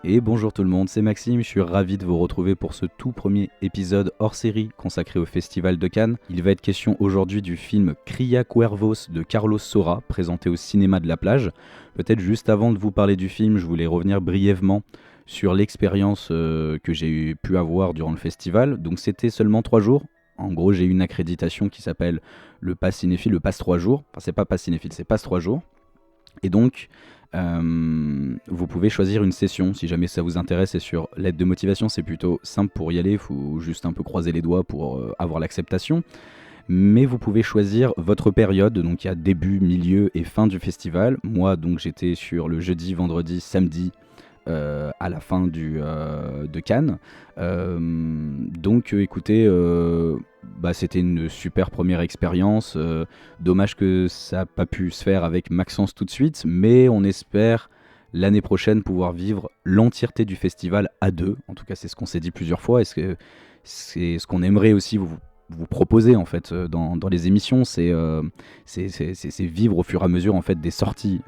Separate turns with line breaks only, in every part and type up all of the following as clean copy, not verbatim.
Et bonjour tout le monde, c'est Maxime, je suis ravi de vous retrouver pour ce tout premier épisode hors série consacré au Festival de Cannes. Il va être question aujourd'hui du film Cria Cuervos de Carlos Saura, présenté au cinéma de la plage. Peut-être juste avant de vous parler du film, je voulais revenir brièvement sur l'expérience que j'ai pu avoir durant le festival. Donc c'était seulement 3 jours. En gros, j'ai eu une accréditation qui s'appelle le Pass Cinéphile, le Pass 3 jours. Enfin, c'est pas Pass Cinéphile, c'est Pass 3 jours. Et donc, vous pouvez choisir une session si jamais ça vous intéresse. Et sur l'aide de motivation, c'est plutôt simple pour y aller. Il faut juste un peu croiser les doigts pour avoir l'acceptation. Mais vous pouvez choisir votre période. Donc il y a début, milieu et fin du festival. Moi, donc j'étais sur le jeudi, vendredi, samedi. À la fin de Cannes. Donc écoutez, bah, c'était une super première expérience. Dommage que ça n'a pas pu se faire avec Maxence tout de suite, mais on espère l'année prochaine pouvoir vivre l'entièreté du festival à deux. En tout cas, c'est ce qu'on s'est dit plusieurs fois. Est-ce que c'est ce qu'on aimerait aussi vous proposer en fait dans les émissions, c'est vivre au fur et à mesure en fait des sorties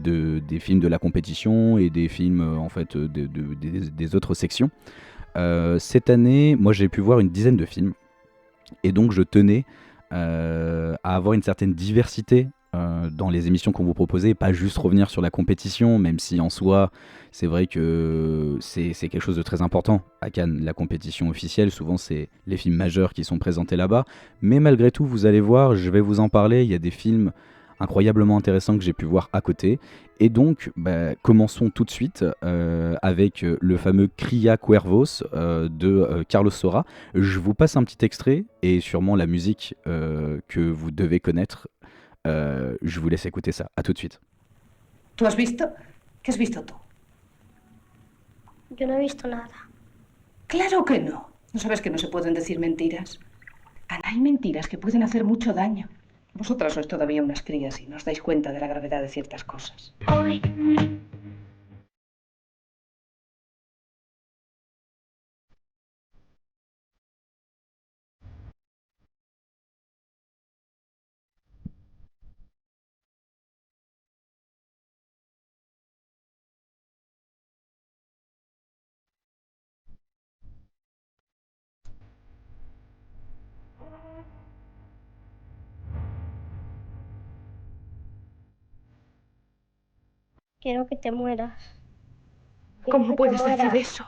des films de la compétition et des films en fait des autres sections. Cette année, moi j'ai pu voir une dizaine de films et donc je tenais à avoir une certaine diversité dans les émissions qu'on vous proposait, pas juste revenir sur la compétition, même si en soi, c'est vrai que c'est quelque chose de très important à Cannes, la compétition officielle. Souvent, c'est les films majeurs qui sont présentés là-bas. Mais malgré tout, vous allez voir, je vais vous en parler. Il y a des films incroyablement intéressants que j'ai pu voir à côté. Et donc, bah, commençons tout de suite avec le fameux Cria Cuervos de Carlos Saura. Je vous passe un petit extrait et sûrement la musique que vous devez connaître. Je vous laisse écouter ça. À tout de suite.
¿Tú has visto? ¿Qué has visto tú?
Yo no he visto nada.
Claro que no. ¿No sabes que no se pueden decir mentiras? Ana, hay mentiras que pueden hacer mucho daño. Vosotras sois todavía unas crías y no os dais cuenta de la gravedad de ciertas cosas.
Hoy. Quiero que te mueras. Quiero
¿Cómo
que te
puedes decir
mueras.
eso?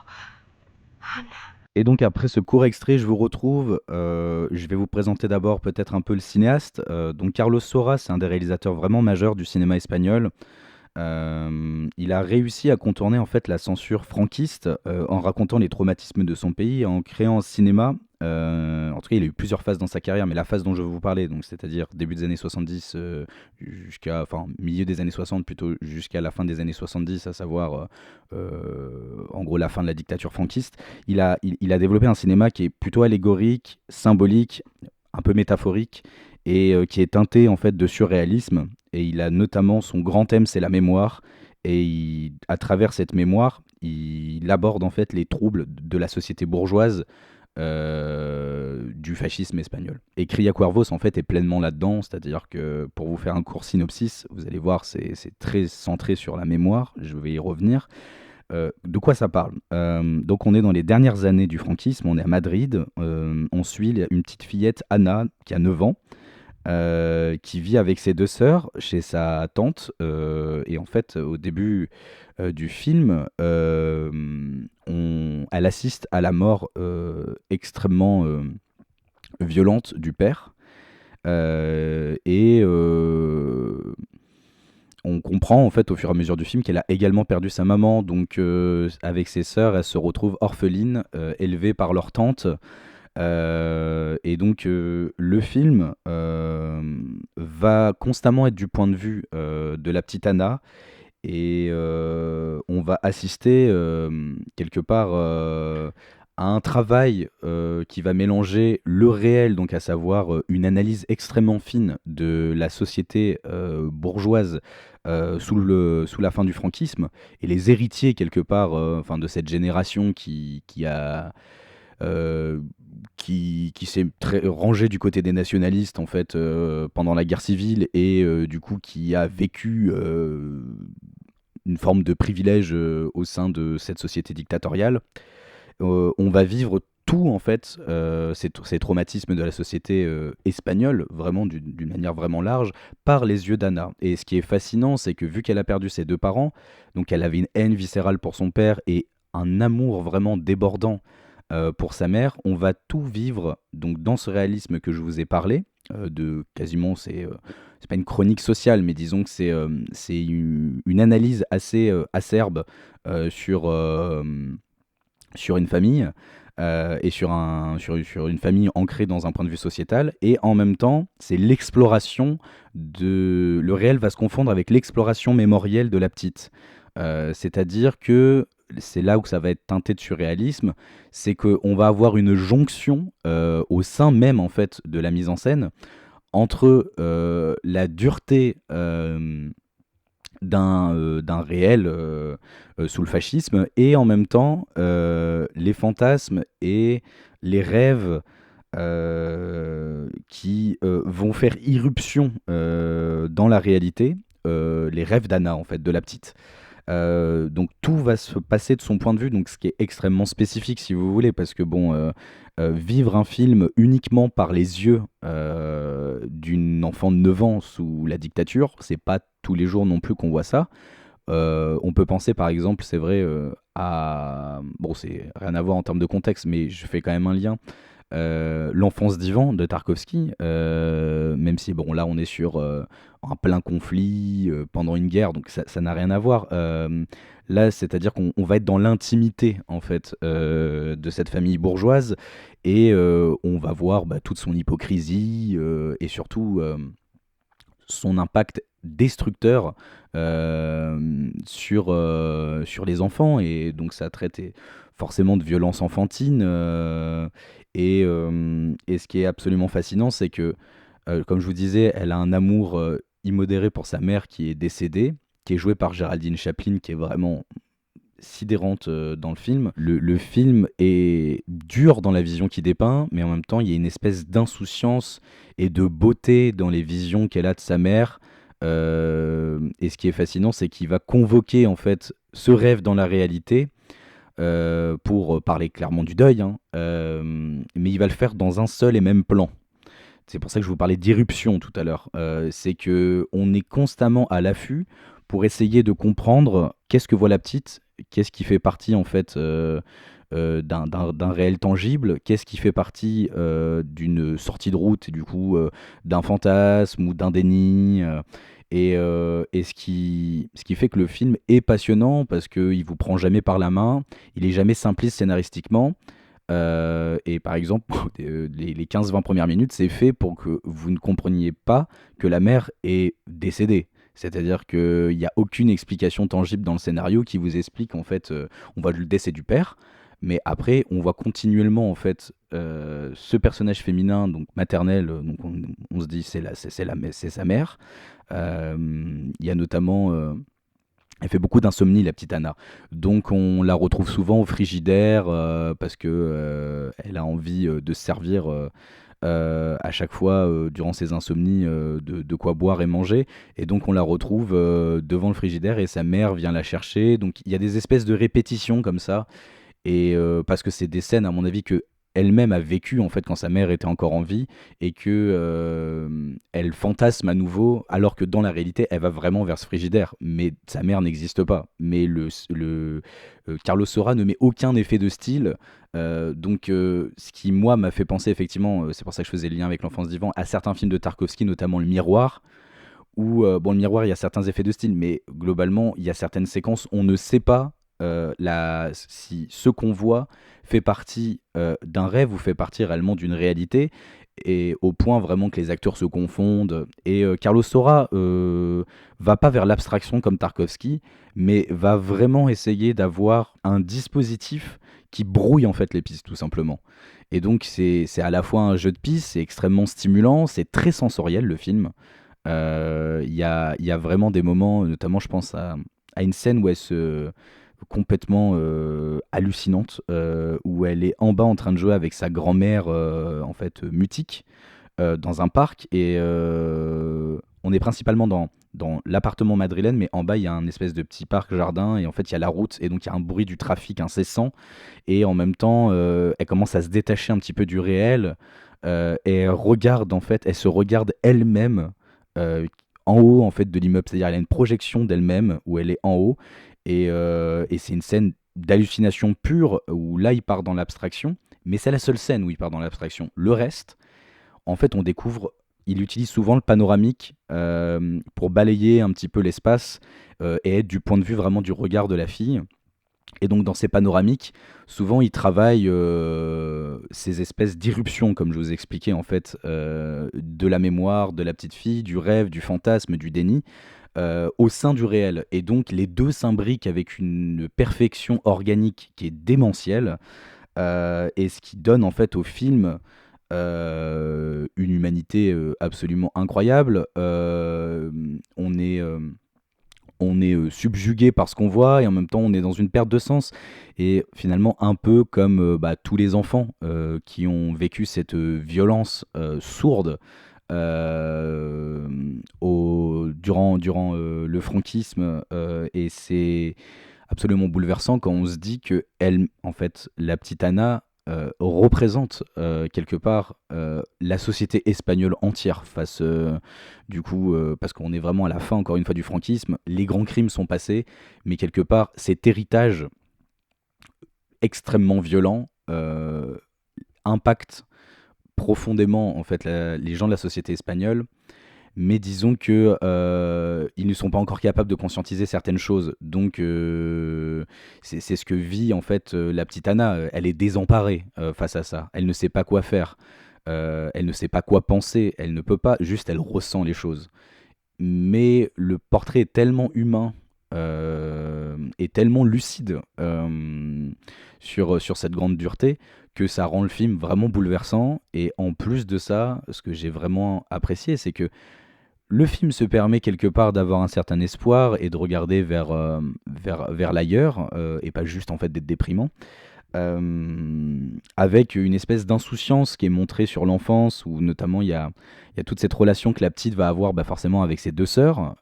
Ana.
Et donc après ce court extrait, je vous retrouve. Je vais vous présenter d'abord peut-être un peu le cinéaste. Donc Carlos Saura, c'est un des réalisateurs vraiment majeurs du cinéma espagnol. Il a réussi à contourner en fait la censure franquiste en racontant les traumatismes de son pays, en créant un cinéma. En tout cas, il a eu plusieurs phases dans sa carrière, mais la phase dont je vais vous parler, donc c'est-à-dire début des années 70 jusqu'à, enfin milieu des années 60 plutôt jusqu'à la fin des années 70, à savoir en gros la fin de la dictature franquiste, il a développé un cinéma qui est plutôt allégorique, symbolique, un peu métaphorique et qui est teinté en fait de surréalisme. Et il a notamment son grand thème, c'est la mémoire. Et à travers cette mémoire, il aborde en fait les troubles de la société bourgeoise du fascisme espagnol. Et Cria Cuervos en fait est pleinement là-dedans, c'est-à-dire que pour vous faire un court synopsis, vous allez voir c'est très centré sur la mémoire, je vais y revenir. De quoi ça parle? Donc on est dans les dernières années du franquisme, on est à Madrid, on suit une petite fillette, Anna, qui a 9 ans, qui vit avec ses deux sœurs chez sa tante. Et en fait, au début du film, elle assiste à la mort extrêmement violente du père. Et on comprend en fait au fur et à mesure du film qu'elle a également perdu sa maman. Donc avec ses sœurs, elle se retrouve orpheline, élevée par leur tante. Et donc le film va constamment être du point de vue de la petite Anna et on va assister quelque part à un travail qui va mélanger le réel, donc à savoir une analyse extrêmement fine de la société bourgeoise sous la fin du franquisme et les héritiers quelque part enfin, de cette génération qui a euh, qui s'est rangé du côté des nationalistes en fait pendant la guerre civile et du coup qui a vécu une forme de privilège au sein de cette société dictatoriale. On va vivre tout en fait, ces traumatismes de la société espagnole, vraiment d'une manière vraiment large, par les yeux d'Anna. Et ce qui est fascinant, c'est que vu qu'elle a perdu ses deux parents, donc elle avait une haine viscérale pour son père et un amour vraiment débordant pour sa mère, on va tout vivre donc dans ce réalisme que je vous ai parlé, de quasiment, c'est pas une chronique sociale, mais disons que c'est une analyse assez acerbe sur sur une famille et sur une famille ancrée dans un point de vue sociétal. Et en même temps, c'est l'exploration de... Le réel va se confondre avec l'exploration mémorielle de la petite. C'est-à-dire que c'est là où ça va être teinté de surréalisme, c'est qu'on va avoir une jonction au sein même en fait de la mise en scène entre la dureté d'un réel sous le fascisme et en même temps les fantasmes et les rêves qui vont faire irruption dans la réalité, les rêves d'Anna en fait, de la petite. Donc tout va se passer de son point de vue, donc ce qui est extrêmement spécifique si vous voulez, parce que bon, vivre un film uniquement par les yeux d'une enfant de 9 ans sous la dictature, c'est pas tous les jours non plus qu'on voit ça. On peut penser par exemple, c'est vrai, à... Bon, c'est rien à voir en termes de contexte, mais je fais quand même un lien. L'enfance d'Ivan de Tarkovsky, même si bon là on est sur un plein conflit pendant une guerre, donc ça n'a rien à voir. Là, c'est-à-dire qu'on va être dans l'intimité en fait de cette famille bourgeoise et on va voir toute son hypocrisie et surtout son impact destructeur sur les enfants, et donc ça traite forcément de violence enfantine et ce qui est absolument fascinant, c'est que comme je vous disais, elle a un amour immodéré pour sa mère qui est décédée, qui est jouée par Géraldine Chaplin, qui est vraiment sidérante dans le film. Le film est dur dans la vision qu'il dépeint, mais en même temps, il y a une espèce d'insouciance et de beauté dans les visions qu'elle a de sa mère. Et ce qui est fascinant, c'est qu'il va convoquer en fait ce rêve dans la réalité pour parler clairement du deuil, hein, mais il va le faire dans un seul et même plan. C'est pour ça que je vous parlais d'irruption tout à l'heure. C'est que on est constamment à l'affût pour essayer de comprendre qu'est-ce que voit la petite, qu'est-ce qui fait partie en fait d'un réel tangible, qu'est-ce qui fait partie d'une sortie de route et du coup d'un fantasme ou d'un déni. Et ce qui fait que le film est passionnant parce qu'il vous prend jamais par la main, il est jamais simpliste scénaristiquement. Et par exemple, les 15-20 premières minutes, c'est fait pour que vous ne compreniez pas que la mère est décédée. C'est-à-dire qu'il n'y a aucune explication tangible dans le scénario qui vous explique, en fait, on voit le décès du père, mais après, on voit continuellement, en fait, ce personnage féminin, donc maternel, donc on se dit c'est sa mère. Il y a notamment... elle fait beaucoup d'insomnie, la petite Anna. Donc on la retrouve souvent au frigidaire parce que elle a envie de se servir à chaque fois durant ses insomnies de quoi boire et manger. Et donc on la retrouve devant le frigidaire et sa mère vient la chercher. Donc il y a des espèces de répétitions comme ça. Et parce que c'est des scènes, à mon avis, que elle-même a vécu en fait quand sa mère était encore en vie et que elle fantasme à nouveau, alors que dans la réalité elle va vraiment vers ce frigidaire, mais sa mère n'existe pas. Mais Carlos Saura ne met aucun effet de style, donc ce qui moi m'a fait penser effectivement, c'est pour ça que je faisais le lien avec l'enfance d'Ivan, à certains films de Tarkovsky, notamment Le Miroir, où bon, Le Miroir, il y a certains effets de style, mais globalement il y a certaines séquences on ne sait pas si ce qu'on voit fait partie d'un rêve ou fait partie réellement d'une réalité, et au point vraiment que les acteurs se confondent. Et Carlos Saura va pas vers l'abstraction comme Tarkovsky, mais va vraiment essayer d'avoir un dispositif qui brouille en fait les pistes tout simplement. Et donc c'est à la fois un jeu de pistes, c'est extrêmement stimulant, c'est très sensoriel le film. Il y a vraiment des moments, notamment je pense à une scène où elle se complètement hallucinante, où elle est en bas en train de jouer avec sa grand-mère en fait mutique dans un parc, et on est principalement dans l'appartement madrilène, mais en bas, il y a un espèce de petit parc-jardin, et en fait, il y a la route, et donc il y a un bruit du trafic incessant, et en même temps, elle commence à se détacher un petit peu du réel, et elle se regarde elle-même euh, en haut en fait de l'immeuble, c'est-à-dire elle a une projection d'elle-même où elle est en haut, et c'est une scène d'hallucination pure où là il part dans l'abstraction, mais c'est la seule scène où il part dans l'abstraction. Le reste, en fait, on découvre, il utilise souvent le panoramique pour balayer un petit peu l'espace et être du point de vue vraiment du regard de la fille. Et donc dans ces panoramiques, souvent il travaille ces espèces d'irruptions, comme je vous ai expliqué en fait, de la mémoire de la petite fille, du rêve, du fantasme, du déni, au sein du réel. Et donc les deux s'imbriquent avec une perfection organique qui est démentielle, et ce qui donne en fait au film une humanité absolument incroyable. On est subjugué par ce qu'on voit et en même temps on est dans une perte de sens. Et finalement un peu comme tous les enfants qui ont vécu cette violence sourde euh, durant le franquisme, et c'est absolument bouleversant quand on se dit que elle, en fait, la petite Anna représente quelque part la société espagnole entière face du coup parce qu'on est vraiment à la fin encore une fois du franquisme, les grands crimes sont passés, mais quelque part cet héritage extrêmement violent impacte profondément en fait les gens de la société espagnole, mais disons que ils ne sont pas encore capables de conscientiser certaines choses. Donc c'est ce que vit en fait la petite Anna. Elle est désemparée face à ça. Elle ne sait pas quoi faire. Elle ne sait pas quoi penser. Elle ne peut pas. Juste, elle ressent les choses. Mais le portrait est tellement humain et tellement lucide sur cette grande dureté que ça rend le film vraiment bouleversant. Et en plus de ça, ce que j'ai vraiment apprécié, c'est que le film se permet quelque part d'avoir un certain espoir et de regarder vers l'ailleurs, et pas juste en fait d'être déprimant, avec une espèce d'insouciance qui est montrée sur l'enfance, où notamment il y a toute cette relation que la petite va avoir forcément avec ses deux sœurs,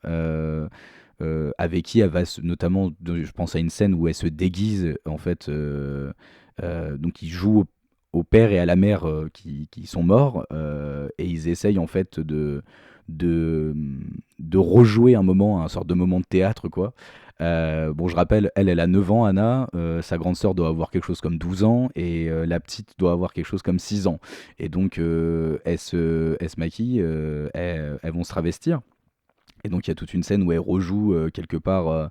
avec qui elle va notamment, je pense à une scène où elle se déguise en fait, donc ils jouent au père et à la mère qui sont morts, et ils essayent en fait de, de rejouer un moment, un sorte de moment de théâtre, quoi. Bon, je rappelle, elle a 9 ans, Anna, sa grande sœur doit avoir quelque chose comme 12 ans, et la petite doit avoir quelque chose comme 6 ans. Et donc, elles se maquillent, elles vont se travestir. Et donc, il y a toute une scène où elle rejoue quelque part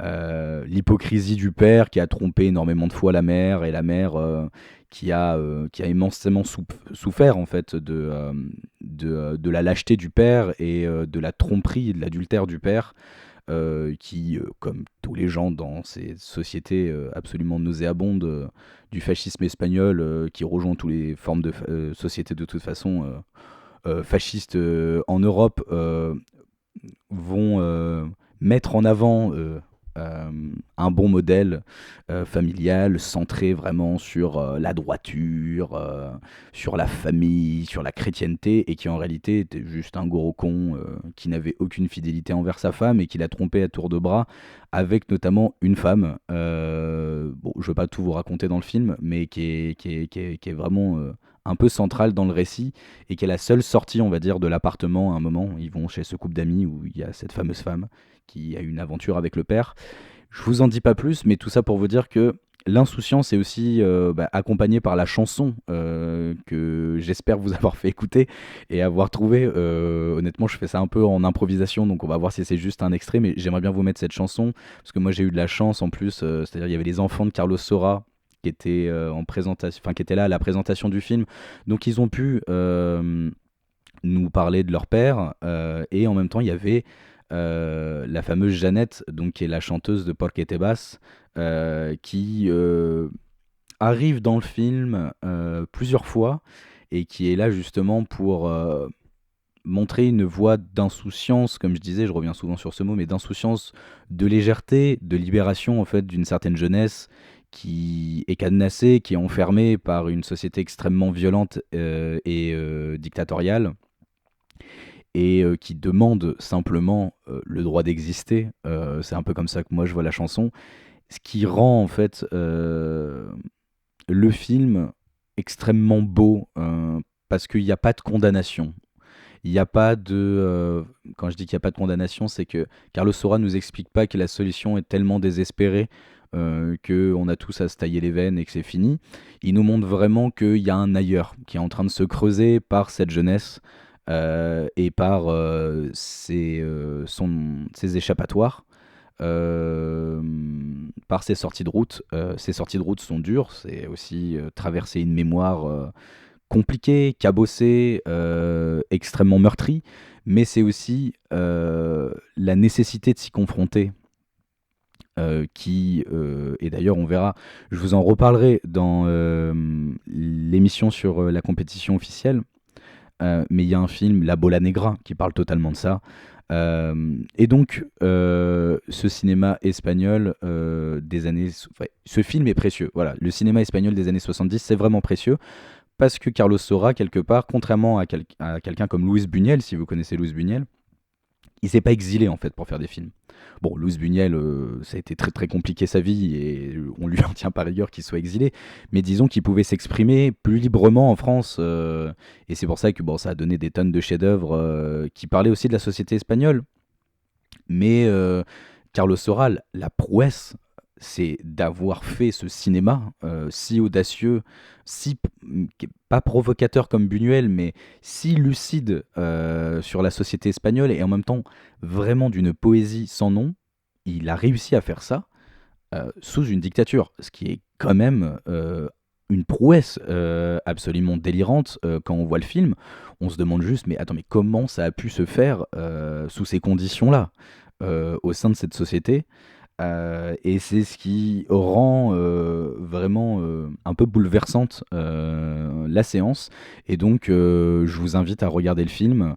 l'hypocrisie du père qui a trompé énormément de fois la mère, et la mère qui a immensément souffert en fait de la lâcheté du père et de la tromperie et de l'adultère du père, qui, comme tous les gens dans ces sociétés absolument nauséabondes du fascisme espagnol, qui rejoint toutes les formes de sociétés de toute façon fascistes en Europe, vont mettre en avant euh, un bon modèle familial centré vraiment sur la droiture, sur la famille, sur la chrétienté, et qui en réalité était juste un gros con qui n'avait aucune fidélité envers sa femme et qui l'a trompé à tour de bras avec notamment une femme. Bon, je ne veux pas tout vous raconter dans le film, mais qui est vraiment un peu centrale dans le récit, et qui est la seule sortie, on va dire, de l'appartement. À un moment, ils vont chez ce couple d'amis où il y a cette fameuse femme qui a une aventure avec le père. Je vous en dis pas plus, mais tout ça pour vous dire que l'insouciance est aussi accompagnée par la chanson que j'espère vous avoir fait écouter et avoir trouvé. Honnêtement, je fais ça un peu en improvisation, donc on va voir si c'est juste un extrait, mais j'aimerais bien vous mettre cette chanson, parce que moi j'ai eu de la chance en plus, c'est-à-dire il y avait les enfants de Carlos Saura qui étaient en présentation, enfin qui étaient là à la présentation du film, donc ils ont pu nous parler de leur père, et en même temps il y avait la fameuse Jeannette, donc qui est la chanteuse de Porque Te Vas, qui arrive dans le film plusieurs fois, et qui est là justement pour montrer une voie d'insouciance, comme je disais, je reviens souvent sur ce mot, mais d'insouciance, de légèreté, de libération en fait d'une certaine jeunesse qui est cadenassée, qui est enfermée par une société extrêmement violente et dictatoriale, et qui demande simplement le droit d'exister. C'est un peu comme ça que moi je vois la chanson. Ce qui rend en fait le film extrêmement beau parce qu'il n'y a pas de condamnation. Il n'y a pas de. Quand je dis qu'il n'y a pas de condamnation, c'est que Carlos Saura nous explique pas que la solution est tellement désespérée qu'on a tous à se tailler les veines et que c'est fini. Il nous montre vraiment qu'il y a un ailleurs qui est en train de se creuser par cette jeunesse et par ses échappatoires. Par ses sorties de route. Ces sorties de route sont dures, c'est aussi traverser une mémoire compliquée, cabossée, extrêmement meurtrie, mais c'est aussi la nécessité de s'y confronter. Et d'ailleurs on verra, je vous en reparlerai dans l'émission sur la compétition officielle, mais il y a un film, La Bola Negra, qui parle totalement de ça. Et donc, ce cinéma espagnol des années... ouais, ce film est précieux. Voilà, le cinéma espagnol des années 70, c'est vraiment précieux. Parce que Carlos Saura, quelque part, contrairement à quelqu'un comme Luis Buñuel, si vous connaissez Luis Buñuel, il s'est pas exilé en fait pour faire des films. Bon, Luis Buñuel, ça a été très très compliqué sa vie et on lui en tient par rigueur qu'il soit exilé. Mais disons qu'il pouvait s'exprimer plus librement en France et c'est pour ça que bon, ça a donné des tonnes de chefs-d'œuvre qui parlaient aussi de la société espagnole. Mais Carlos Saura, la prouesse, c'est d'avoir fait ce cinéma si audacieux, pas provocateur comme Buñuel, mais si lucide sur la société espagnole et en même temps vraiment d'une poésie sans nom. Il a réussi à faire ça sous une dictature, ce qui est quand même une prouesse absolument délirante quand on voit le film. On se demande juste, mais attends, mais comment ça a pu se faire sous ces conditions-là au sein de cette société. Et c'est ce qui rend vraiment un peu bouleversante la séance. Et donc, je vous invite à regarder le film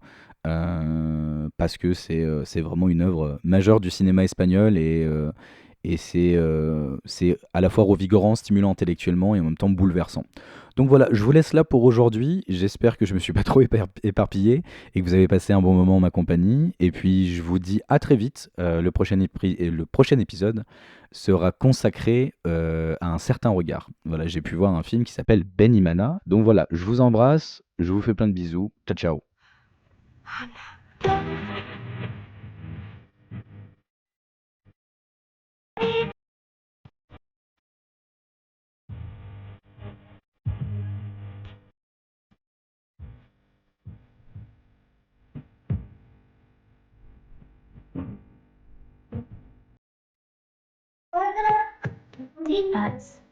parce que c'est vraiment une œuvre majeure du cinéma espagnol et c'est à la fois revigorant, stimulant intellectuellement et en même temps bouleversant. Donc voilà, je vous laisse là pour aujourd'hui. J'espère que je me suis pas trop éparpillé et que vous avez passé un bon moment en ma compagnie. Et puis je vous dis à très vite. Le prochain épisode sera consacré à un certain regard. Voilà, j'ai pu voir un film qui s'appelle Ben Imana. Donc voilà, je vous embrasse, je vous fais plein de bisous. Ciao ciao.
Teapots.